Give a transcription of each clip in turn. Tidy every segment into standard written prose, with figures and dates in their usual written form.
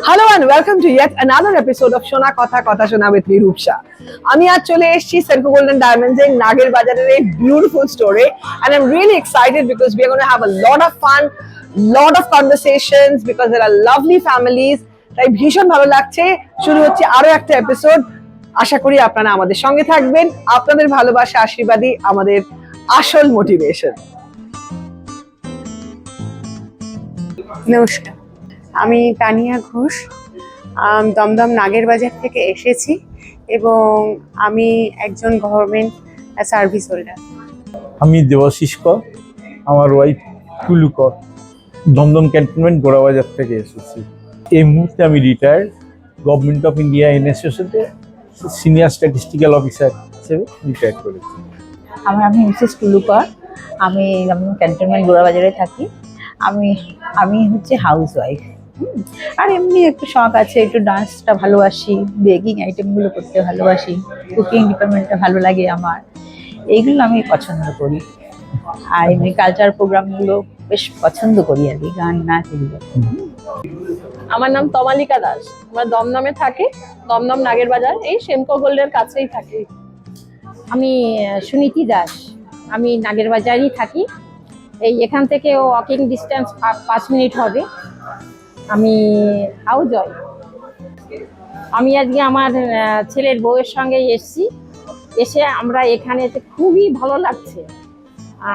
Hello and welcome to yet another episode of Shona Kotha Kotha Shona with me Rupsha. আমি আজ চলে এসেছি Senco Golden Diamonds এর নাগের বাজারের এই beautiful store and I'm really excited because we are going to have a lot of fun, lot of conversations because there are lovely families. তাই ভীষণ ভালো লাগছে। শুরু হচ্ছে আরো একটা এপিসোড। আশা করি আপনারা আমাদের সঙ্গে থাকবেন। আপনাদের ভালোবাসা আশীর্বাদই আমাদের আসল মোটিভেশন। নমস্কার, আমি তানিয়া ঘোষ, দমদম নাগের বাজার থেকে এসেছি এবং আমি একজন গভর্নমেন্ট সার্ভিস হোল্ডার। আমি দেবাশিস কর, আমার ওয়াইফ টুলু কর, দমদম ক্যান্টনমেন্ট গোড়াবাজার থেকে এসেছি। এই মুহূর্তে আমি রিটায়ার্ড গভর্নমেন্ট অফ ইন্ডিয়া এনএসএসতে সিনিয়র স্ট্যাটিস্টিক্যাল অফিসার হিসেবে রিটায়ার করেছি। আমি মিসেস টুলু কর, আমি ক্যান্টনমেন্ট গোড়াবাজারে থাকি। আমি হচ্ছে হাউস ওয়াইফ, আর এমনি একটু শখ আছে, একটু ডান্সটা ভালোবাসি, বেকিং আইটেমগুলো করতে ভালোবাসি, কুকিং ডিপার্টমেন্টটা ভালো লাগে আমার, এইগুলো আমি পছন্দ করি। আর এমনি কালচার প্রোগ্রামগুলো বেশ পছন্দ করি আর কি, গান নাচ এগুলো। আমার নাম তমালিকা দাস, আমরা দমদমে থাকি, দমদম নাগের বাজার এই সেনকো গোল্ডের কাছেই থাকি। আমি সুনীতি দাস, আমি নাগের বাজারই থাকি। এই এখান থেকে ওয়াকিং ডিস্টেন্স 5 মিনিট হবে। আমি হাউস ওয়াইফ। আমি আজকে আমার ছেলের বউয়ের সঙ্গে এসে আমরা এখানে এসে খুবই ভালো লাগছে।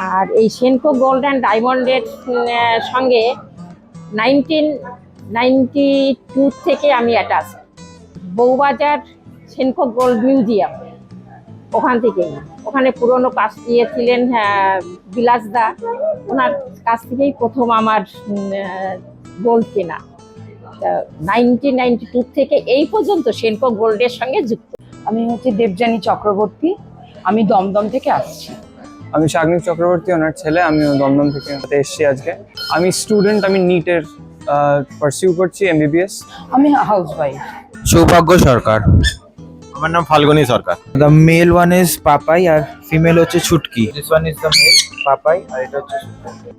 আর এই সেনকো গোল্ড অ্যান্ড ডায়মন্ডের সঙ্গে 1992 থেকে আমি attach. Bowbazar Senco gold museum, ওখান থেকেই, ওখানে পুরনো কাজ দিয়েছিলেন বিলাসদা, ওনার কাছ থেকেই প্রথম আমার গোল্ড কেনা। 1992 থেকে এই পর্যন্ত সেনকো গোল্ডের সঙ্গে যুক্ত। আমি হচ্ছে দেবযানী চক্রবর্তী, আমি দমদম থেকে আসছি। আমি শাগনিক চক্রবর্তী, ওনার ছেলে। আমি দমদম থেকে এসেছি আজকে। আমি স্টুডেন্ট, আমি নিটের পারসিউ করছি এমবিবিএস। আমি হাউস ওয়াইফ। সৌভাগ্য সরকার। আমার নাম Falguni Sarkar. The male one is Papai আর ফিমেল হচ্ছে Chutki. This one is the male Papai আর এটা হচ্ছে ছুটকি।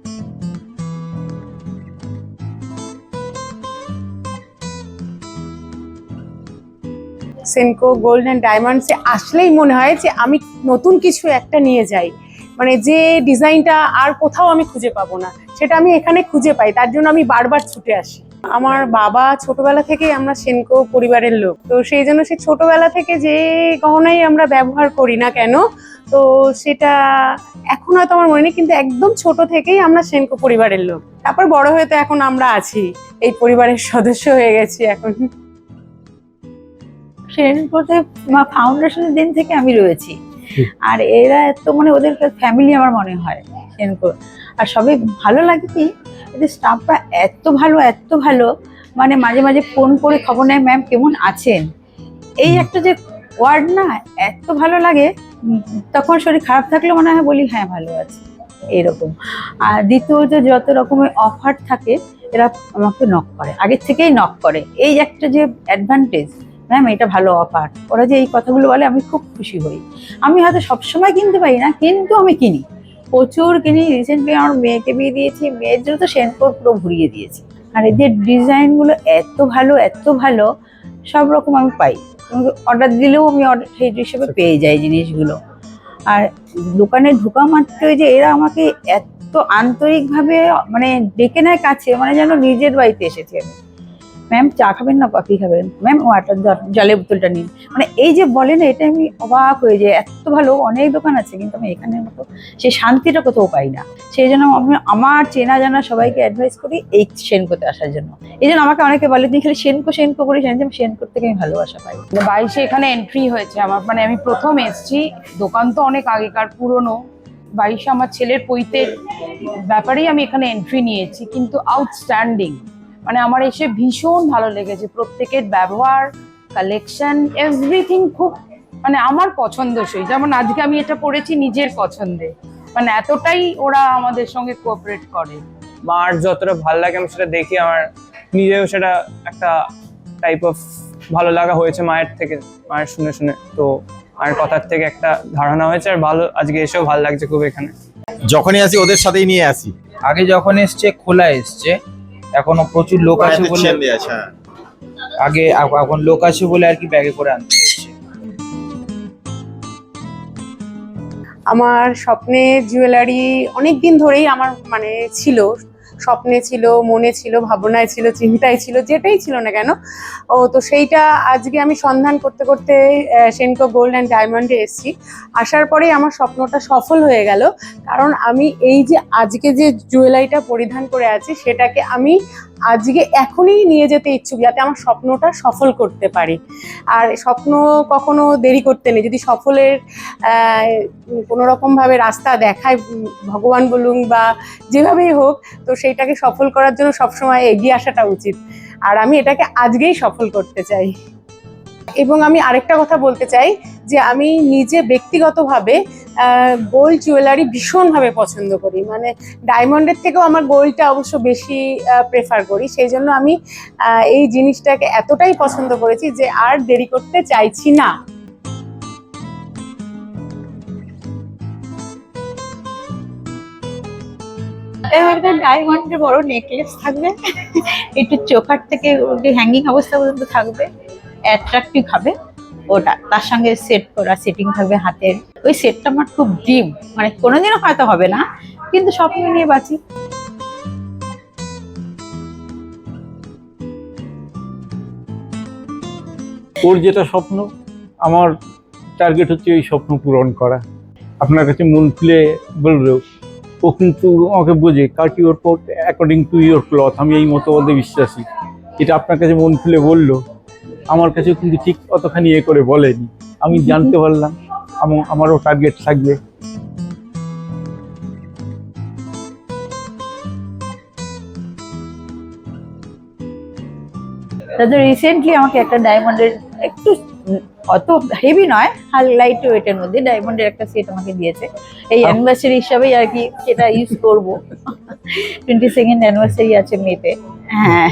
সেনকো গোল্ড অ্যান্ড ডায়মন্ডসে আসলেই মনে হয় যে আমি নতুন কিছু একটা নিয়ে যাই, মানে যে ডিজাইনটা আর কোথাও আমি খুঁজে পাবো না, সেটা আমি এখানে খুঁজে পাই। তার জন্য আমি বারবার ছুটে আসি। আমার বাবা ছোটবেলা থেকেই আমরা সেনকো পরিবারের লোক, তো সেই জন্য সে ছোটবেলা থেকে যে গহনাই আমরা ব্যবহার করি না কেন, তো সেটা এখন হয়তো আমার মনে নেই, কিন্তু একদম ছোট থেকেই আমরা সেনকো পরিবারের লোক। তারপর বড় হয়ে তো এখন আমরা আছি, এই পরিবারের সদস্য হয়ে গেছি এখন। সেনকোতে ফাউন্ডেশনের দিন থেকে আমি রয়েছি, আর এরা এত মানে ওদের ফ্যামিলি আমার মনে হয় সেনকো। আর সবাই ভালো লাগে কি, এদের স্টাফরা এত ভালো, মানে মাঝে মাঝে ফোন করে খবর নেয়, ম্যাম কেমন আছেন, এই একটা যে ওয়ার্ড না, এত ভালো লাগে। তখন শরীর খারাপ থাকলে মনে হয় বলি হ্যাঁ ভালো আছে, এইরকম। আর দ্বিতীয়ত যত রকমের অফার থাকে এরা আমাকে নক করে, আগের থেকেই নক করে। এই একটা যে অ্যাডভান্টেজ, ম্যাম এটা ভালো অফার, ওরা যে এই কথাগুলো বলে আমি খুব খুশি হই। আমি হয়তো সবসময় কিনতে পারি না, কিন্তু আমি কিনি, প্রচুর কিনি। রিসেন্টলি আমার মেয়েকে বিয়ে দিয়েছি, মেয়ের জন্য তো সেনকো পুরো ঘুরিয়ে দিয়েছি। আর এদের ডিজাইনগুলো এত ভালো, সব রকম আমি পাই। অর্ডার দিলেও আমি অর্ডার সেই হিসেবে পেয়ে যাই জিনিসগুলো। আর দোকানে ঢোকা মাত্রই যে এরা আমাকে এত আন্তরিকভাবে মানে ডেকে নেয় কাছে, মানে যেন নিজের বাড়িতে এসেছি আমি। ম্যাম চা খাবেন না কফি খাবেন, ম্যাম ওয়াটার জলের বোতলটা নিন, মানে এই যে বলে না, এটা আমি অবাক হয়ে যাই। এত ভালো অনেক দোকান আছে, কিন্তু আমি এখানের মতো সেই শান্তিটা কোথাও পাই না। সেই জন্য আমি আমার চেনা জানা সবাইকে অ্যাডভাইস করি এই সেনকোতে আসার জন্য। এই জন্য আমাকে অনেকে বলে তুই খালি সেনকো করিস, সেনকোর থেকে আমি ভালোবাসা পাই। 22-এ এখানে এন্ট্রি হয়েছে আমার, মানে আমি প্রথম এসেছি। দোকান তো অনেক আগেকার পুরনো। 22-এ আমার ছেলের পৈতের ব্যাপারেই আমি এখানে এন্ট্রি নিয়েছি, কিন্তু আউটস্ট্যান্ডিং। মানে আমার এসে ভীষণ ভালো লেগেছে, প্রত্যেকের ব্যবহার, কালেকশন, এভরিথিং খুব মানে আমার পছন্দসই। যেমন আজকে আমি এটা পড়েছি নিজের পছন্দে, মানে এতটাই ওরা আমাদের সঙ্গে কোঅপারেট করে। মার যতটা ভালো লাগে আমি সেটা দেখি, আমার নিজেও সেটা একটা টাইপ অফ ভালো লাগা হয়েছে মায়ের শুনে। তো মায়ের কথার থেকে একটা ধারণা হয়েছে, আর ভালো আজকে এসেও ভালো লাগছে খুব এখানে। যখনই আসি ওদের সাথেই নিয়ে আসি। আগে যখন এসছে খোলা এসছে, এখনো প্রচুর লোক আছে বলে আগে এখন লোক আছে বলে আর কি ব্যাগে করে আনতে হচ্ছে। আমার স্বপ্নে জুয়েলারি অনেক দিন ধরেই আমার মানে ছিল, স্বপ্নে ছিল, মনে ছিল, ভাবনায় ছিল, চিন্তায় ছিল, যেটাই ছিল না কেন। তো সেইটা আজকে আমি সন্ধান করতে করতে সেনকো গোল্ড অ্যান্ড ডায়মন্ডে এসেছি। আসার পরেই আমার স্বপ্নটা সফল হয়ে গেল, কারণ আমি এই যে আজকে যে জুয়েলারিটা পরিধান করে আছি সেটাকে আমি আজকে এখনই নিয়ে যেতে ইচ্ছুক, যাতে আমার স্বপ্নটা সফল করতে পারি। আর স্বপ্ন কখনো দেরি করতে নেই, যদি সফলের কোনো রকমভাবে রাস্তা দেখায় ভগবান বলুন বা যেভাবেই হোক, তো সেইটাকে সফল করার জন্য সবসময় এগিয়ে আসাটা উচিত। আর আমি এটাকে আজকেই সফল করতে চাই। এবং আমি আরেকটা কথা বলতে চাই যে আমি নিজে ব্যক্তিগতভাবে গোল্ড জুয়েলারি ভীষণভাবে পছন্দ করি, মানে ডায়মন্ডের থেকেও আমার গোল্ডটা অবশ্য বেশি প্রেফার করি। সেই জন্য আমি এই জিনিসটাকে এতটাই পছন্দ করেছি যে আর দেরি করতে চাইছি না। একটা ডায়মন্ডের বড় নেকলেস থাকবে, একটু চোকার থেকে হ্যাঙ্গিং অবস্থা পর্যন্ত থাকবে, অ্যাট্রাকটিভ হবে ওটা। তার সঙ্গে সেট করা সেটিং থাকবে হাতের, ওই সেটটা আমার খুব ড্রিম, মানে কোনোদিনও হয়তো হবে না, কিন্তু স্বপ্ন নিয়ে বাঁচি। ওর যেটা স্বপ্ন, আমার টার্গেট হচ্ছে ওই স্বপ্ন পূরণ করা। আপনার কাছে মন খুলে বলবে, ও কিন্তু আমাকে বোঝে, cut your coat according to your cloth. আমি এই মতবাদে বিশ্বাসী। এটা আপনার কাছে মন খুলে বললো, আমার কাছেও কিন্তু ঠিক অতখানি করে বলেনি। আমি জানতে পারলাম আমারও টার্গেট থাকবে। তাদের রিসেন্টলি আমাকে একটা ডায়মন্ডের একটু অত হেভি নয়, লাইট ওয়েটের মধ্যে ডায়মন্ডের একটা সেট আমাকে দিয়েছে। এই অ্যানিভার্সারি হিসাবেই আর কি সেটা ইউজ করব। 22nd অ্যানিভার্সারি আছে মেতে। হ্যাঁ,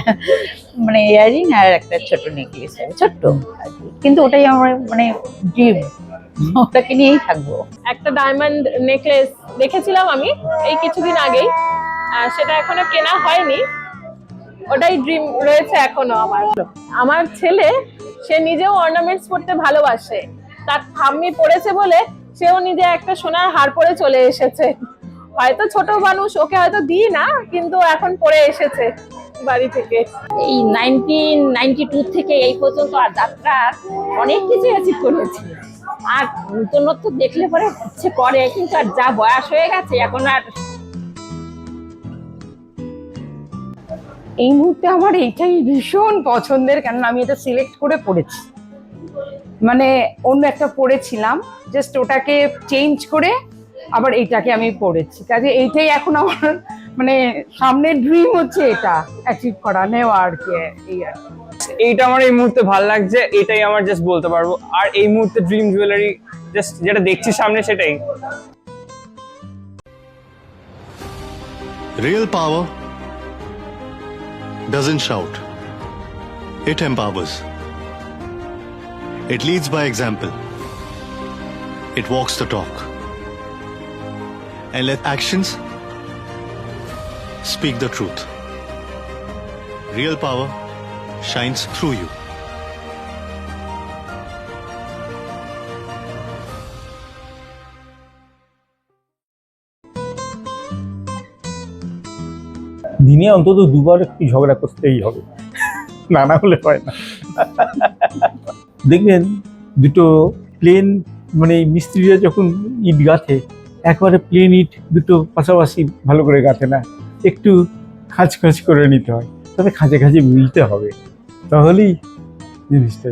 মানে ইয়ারিং আর একটা ছোট নেকলেস, ছোট্ট আর কি, কিন্তু ওটাই আমার মানে ড্রিম, ওটাকে নিয়েই থাকবো। একটা ডায়মন্ড নেকলেস দেখেছিলাম আমি এই কিছুদিন আগেই, সেটা এখনো কেনা হয়নি। ওটাই ড্রিম রয়েছে এখনো আমার। আমার ছেলে, সে নিজেও অর্নামেন্টস পরতে ভালোবাসে। তার ঠাম্মি পরেছে বলে সেও নিজে একটা সোনার হার পরে চলে এসেছে। হয়তো ছোট মানুষ, ওকে হয়তো দিই না, কিন্তু এখন পরে এসেছে বাড়ি থেকে। এই 1992 থেকে এই পর্যন্ত আর যাত্রা অনেক কিছু অ্যাচিভ করেছি। আর নতুনত্ব দেখলে পরে ইচ্ছে করে, কিন্তু আর যা বয়স হয়ে গেছে এখন আর। এই মুহূর্তে আমার এইটাই ভীষণ পছন্দের, কেন আমি এটা সিলেক্ট করে পড়েছি। মানে অন্য একটা পড়েছিলাম, জাস্ট ওটাকে চেঞ্জ করে আবার এইটাকে আমি পড়েছি। কাজে এইটাই এখন আমার মানে সামনের ড্রিম হচ্ছে এটা অ্যাচিভ করা, নেওয়া আর কি। এই আর এইটা আমার এই মুহূর্তে ভালো লাগছে, এটাই আমার জাস্ট বলতে পারবো। আর এই মুহূর্তে ড্রিম জুয়েলারি জাস্ট যেটা দেখছি সামনে সেটাই। Real power doesn't shout. It empowers. It leads by example. It walks the talk. And let actions speak the truth. Real power shines through you. দিনে অন্তত দুবার একটু ঝগড়া করতেই হবে, না হলে হয় না। দেখবেন দুটো প্লেন, মানে মিস্ত্রিরা যখন ইট গাঁথে, একবারে প্লেন ইট দুটো পাশাপাশি ভালো করে গাঁথে না, একটু খাঁচ করে নিতে হয়, তবে খাঁচে মিলতে হবে, তাহলেই জিনিসটা।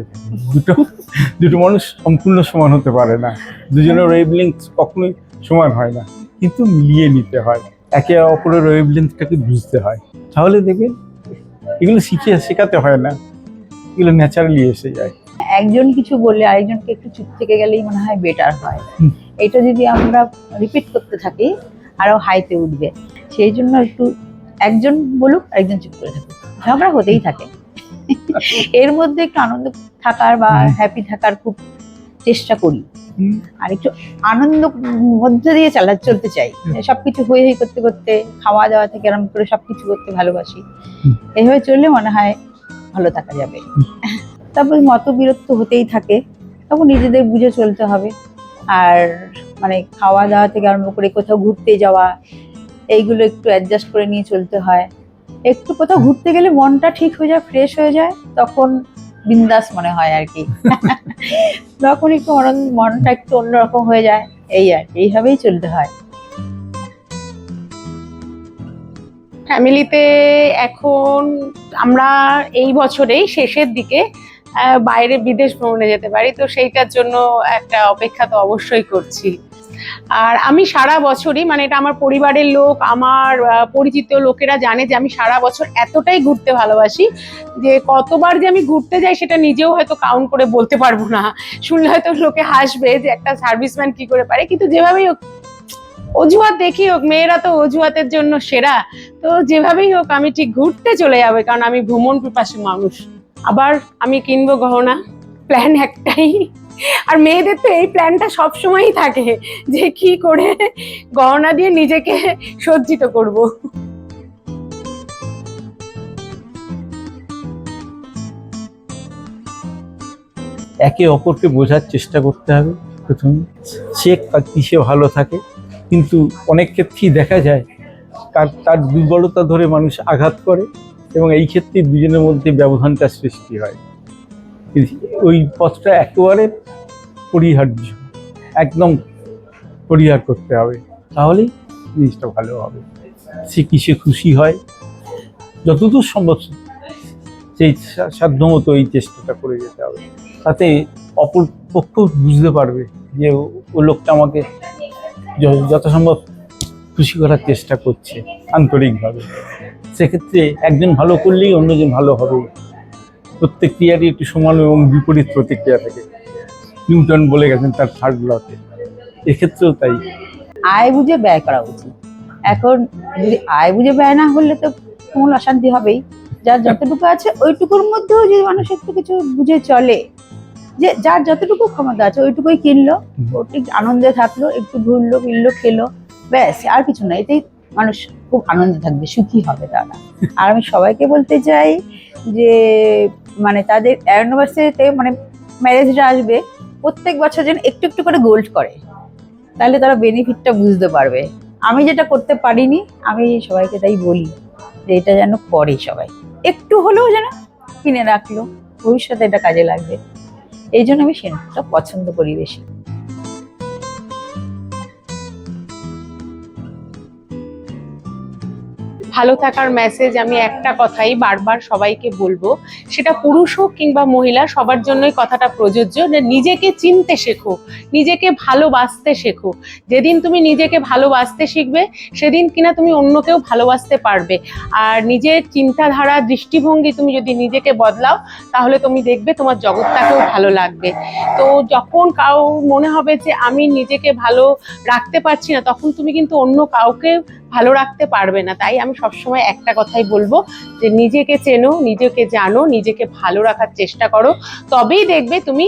দুটো মানুষ সম্পূর্ণ সমান হতে পারে না, দুজনের ওয়েভলেংথ কখনোই সমান হয় না, কিন্তু মিলিয়ে নিতে হয়, একে অপরের ওয়েভলেংথটাকে বুঝতে হয়। তাহলে দেখবেন এগুলো শেখাতে হয় না, এগুলো ন্যাচারালি এসে যায়। একজন কিছু বললে আরেকজনকে একটু চুপ থেকে গেলেই মনে হয় বেটার হয়। এটা যদি আমরা রিপিট করতে থাকি আরো হাইতে উঠবে। সেই জন্য একটু একজন বলুক, একজন চুপ করে থাকুক, ঝগড়া হতেই থাকে। এর মধ্যে একটু আনন্দ থাকার বা হ্যাপি থাকার খুব চেষ্টা করি, আর একটু আনন্দ মধ্যে দিয়ে চলতে চাই। সবকিছু হয়ে করতে করতে, খাওয়া দাওয়া থেকে আরম্ভ করে সবকিছু করতে ভালোবাসি। এইভাবে চললে মনে হয় ভালো থাকা যাবে। তারপর মতবিরোধ হতেই থাকে, তখন নিজেদের বুঝে চলতে হবে। আর মানে খাওয়া দাওয়া থেকে আরম্ভ করে কোথাও ঘুরতে যাওয়া, এইগুলো একটু অ্যাডজাস্ট করে নিয়ে চলতে হয়। একটু কোথাও ঘুরতে গেলে মনটা ঠিক হয়ে যায়, ফ্রেশ হয়ে যায়, তখন বিন্দাস মনে হয় আর কি। তখন একটু মনটা একটু অন্যরকম হয়ে যায়, এই আর কি, এইভাবেই চলতে হয়। ফ্যামিলিতে এখন আমরা এই বছরেই শেষের দিকে বাইরে বিদেশ ভ্রমণে যেতে পারি, তো সেইটার জন্য একটা অপেক্ষা তো অবশ্যই করছি। আর আমি সারা বছরই, মানে এটা আমার পরিবারের লোক, আমার পরিচিত লোকেরা জানে যে আমি সারা বছর এতটাই ঘুরতে ভালোবাসি যে কতবার যে আমি ঘুরতে যাই সেটা নিজেও হয়তো কাউন্ট করে বলতে পারবো না। শুনলে হয়তো লোকে হাসবে যে একটা সার্ভিসম্যান কি করে পারে, কিন্তু যেভাবেই হোক, অজুহাত দেখি হোক, মেয়েরা তো অজুহাতের জন্য সেরা, তো যেভাবেই হোক আমি ঠিক ঘুরতে চলে যাবো, কারণ আমি ভ্রমণ পিপাসু মানুষ। আবার আমি কিনবো গহনা, প্ল্যান একটাই। আর মেয়েদের তো এই প্ল্যানটা সবসময়ই থাকে যে কি করে গহনা দিয়ে নিজেকে সজ্জিত করব। একে অপরকে বোঝার চেষ্টা করতে হবে প্রথমে, সে কিসে ভালো থাকে। কিন্তু অনেক ক্ষেত্রেই দেখা যায় তার দুর্বলতা ধরে মানুষ আঘাত করে, এবং এই ক্ষেত্রে দুজনের মধ্যে ব্যবধানটা সৃষ্টি হয়। ওই পথটা একেবারে পরিহার্য, একদম পরিহার করতে হবে, তাহলেই জিনিসটা ভালো হবে। সে কিসে খুশি হয়, যতদূর সম্ভব সেই সাধ্যমতো এই চেষ্টাটা করে যেতে হবে। তাতে অপর পক্ষ বুঝতে পারবে যে ও লোকটা আমাকে যথাসম্ভব খুশি করার চেষ্টা করছে আন্তরিকভাবে। সেক্ষেত্রে একজন ভালো করলেই অন্যজন ভালো হবে। প্রত্যেক ক্রিয়ারই একটু সমান এবং বিপরীত প্রতিক্রিয়া থাকে, নিউটন বলে গেছেন তার থার্ড লতে। এক্ষেত্রেও তাই। আয় বুঝে ব্যয় করা উচিত। এখন যদি আয় বুঝে ব্যয় না হলে তো মূল অশান্তি হবেই। যার যতটুকু আছে ওইটুকুর মধ্যেও যদি মানুষ একটু কিছু বুঝে চলে, যে যার যতটুকু ক্ষমতা আছে ওইটুকুই কিনলো, ওটি আনন্দে থাকলো, একটু ঘুরলো ফিরলো খেলো, ব্যাস, আর কিছু না। এতেই মানুষ খুব আনন্দে থাকবে, সুখী হবে তারা। আর আমি সবাইকে বলতে চাই যে মানে তাদের অ্যানিভার্সারিতে, মানে ম্যারেজটা আসবে, প্রত্যেক বছর যেন একটু একটু করে গোল্ড করে, তাহলে তারা বেনিফিটটা বুঝতে পারবে। আমি যেটা করতে পারিনি, আমি সবাইকে তাই বলি যে এটা যেন করে সবাই, একটু হলেও যেন কিনে রাখলো, ভবিষ্যতে এটা কাজে লাগবে। এই জন্য আমি সেটা পছন্দ করি বেশি। ভালো থাকার মেসেজ আমি একটা কথাই বারবার সবাইকে বলবো, সেটা পুরুষ হোক কিংবা মহিলা, সবার জন্যই কথাটা প্রযোজ্য, যে নিজেকে চিনতে শেখো, নিজেকে ভালোবাসতে শেখো। যেদিন তুমি নিজেকে ভালোবাসতে শিখবে সেদিন কিনা তুমি অন্যকেও ভালোবাসতে পারবে। আর নিজের চিন্তাধারা, দৃষ্টিভঙ্গি তুমি যদি নিজেকে বদলাও, তাহলে তুমি দেখবে তোমার জগৎটাকেও ভালো লাগবে। তো যখন কাউ মনে হবে যে আমি নিজেকে ভালো রাখতে পারছি না, তখন তুমি কিন্তু অন্য কাউকে ভালো রাখতে পারবে না। তাই আমি সবসময় একটা কথাই বলবো যে নিজেকে চেনো, নিজেকে জানো, নিজেকে ভালো রাখার চেষ্টা করো, তবেই দেখবে তুমি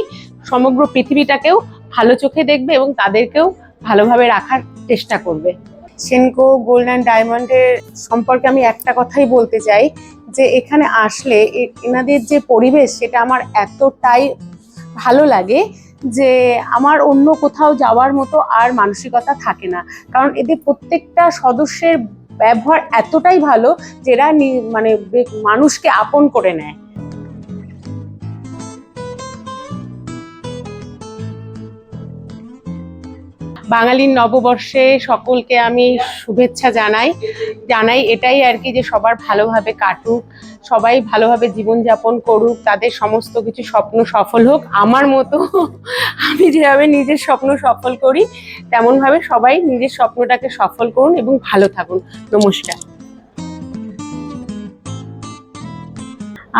সমগ্র পৃথিবীটাকেও ভালো চোখে দেখবে এবং তাদেরকেও ভালোভাবে রাখার চেষ্টা করবে। সেনকো গোল্ড অ্যান্ড ডায়মন্ডের সম্পর্কে আমি একটা কথাই বলতে চাই, যে এখানে আসলে এনাদের যে পরিবেশ, সেটা আমার এতটাই ভালো লাগে যে আমার অন্য কোথাও যাওয়ার মতো আর মানসিকতা থাকে না। কারণ এদের প্রত্যেকটা সদস্যের ব্যবহার এতটাই ভালো যে এরা মানে মানুষকে আপন করে নেয়। বাঙালির নববর্ষে সকলকে আমি শুভেচ্ছা জানাই এটাই আর কি, যে সবার ভালোভাবে কাটুক, সবাই ভালোভাবে জীবনযাপন করুক, তাদের সমস্ত কিছু স্বপ্ন সফল হোক। আমার মতো আমি যেভাবে নিজের স্বপ্ন সফল করি, তেমনভাবে সবাই নিজের স্বপ্নটাকে সফল করুন এবং ভালো থাকুন। নমস্কার।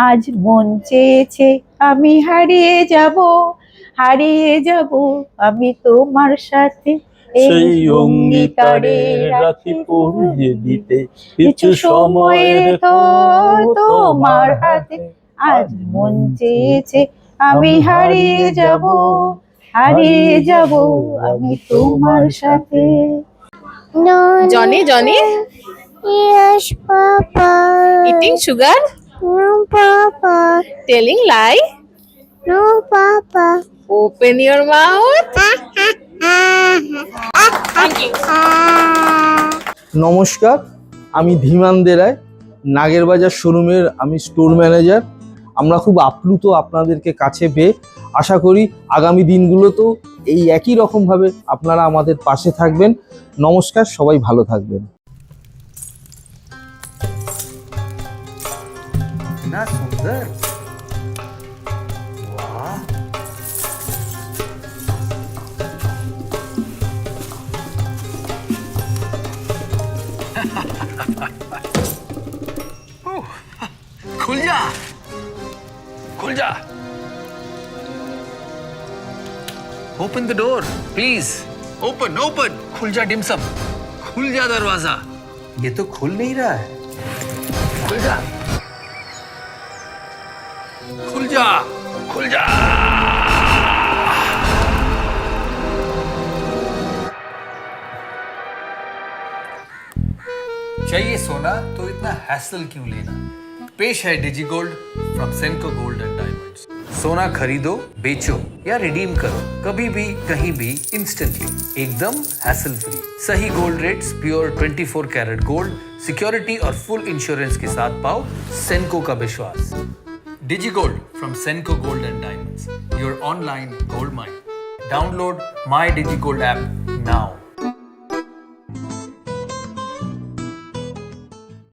আজ মন চেয়েছে আমি হারিয়ে যাব আমি তোমার সাথে, সেই অঙ্গীকারে রাখি পরিয়ে দিতে কিছু সময়ের তো তোমার হাতে। আজ মন চেয়েছে আমি হারিয়ে যাব আমি তোমার সাথে। Johnny Yes, Papa. Eating sugar. No, Papa. Telling lie? No, Papa. Open your mouth. Thank you. নমস্কার, আমি ধীমান দেরায়, নাগের বাজার শোরুমের আমি স্টোর ম্যানেজার। আমরা খুব আপ্লুত আপনাদেরকে কাছে পেয়ে। আশা করি আগামী দিনগুলোতেও এই একই রকমভাবে আপনারা আমাদের পাশে থাকবেন। নমস্কার, সবাই ভালো থাকবেন। না সুন্দর खुल जा खुल जा open the door please open open खुल जा डिमसम खुल जा दरवाजा ये तो खुल नहीं रहा है खुल जा खुल जा खुल जा चाहिए सोना तो इतना हैसल क्यों लेना पेश है DigiGold from Senco gold and diamonds सोना खरीदो बेचो या रिडीम करो कभी भी कहीं भी इंस्टेंटली एकदम हैसल फ्री सही gold rates pure 24 carat gold security और फुल इंश्योरेंस के साथ पाओ सेंको का विश्वास DigiGold from Senco gold and diamonds your online gold mine download my DigiGold app now